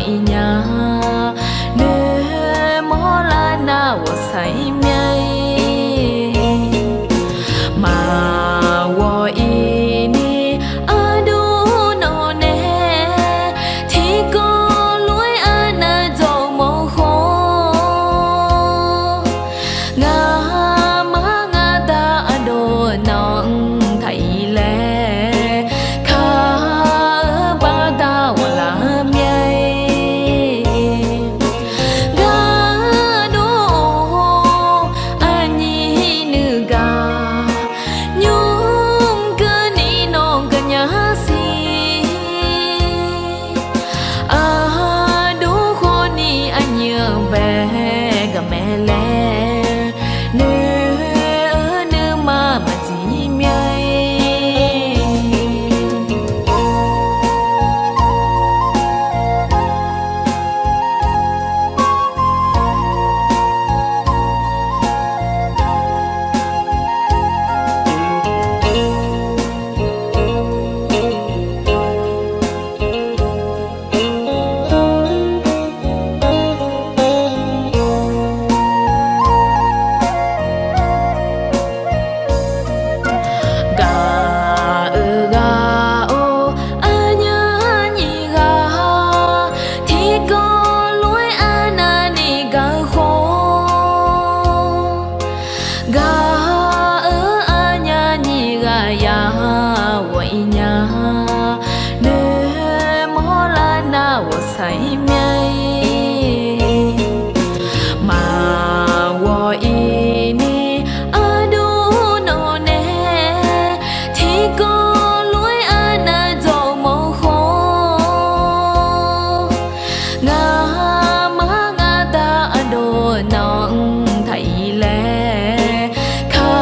vậy nhà nơi mó la na wo sai miai mà wo ini adu no ne thì có lối ana dầu màu khô nga ma nga ta ado nong thầy lệ kha ba ta wala miai ga do ani nu ga nhung cơ ni nong cơ nhà si do khó ni anh nhớ bé ga mẹ lẽ nữ mà chỉ miai sai miai mà wo ini adu no ne thì có lối ana dầu màu khô nga ma nga ta ado nong thầy lẽ kha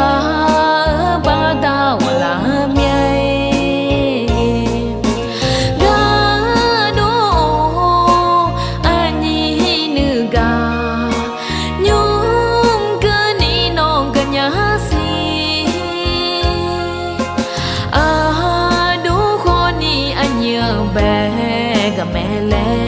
ba ta wala miai bé ga mẹ lẽ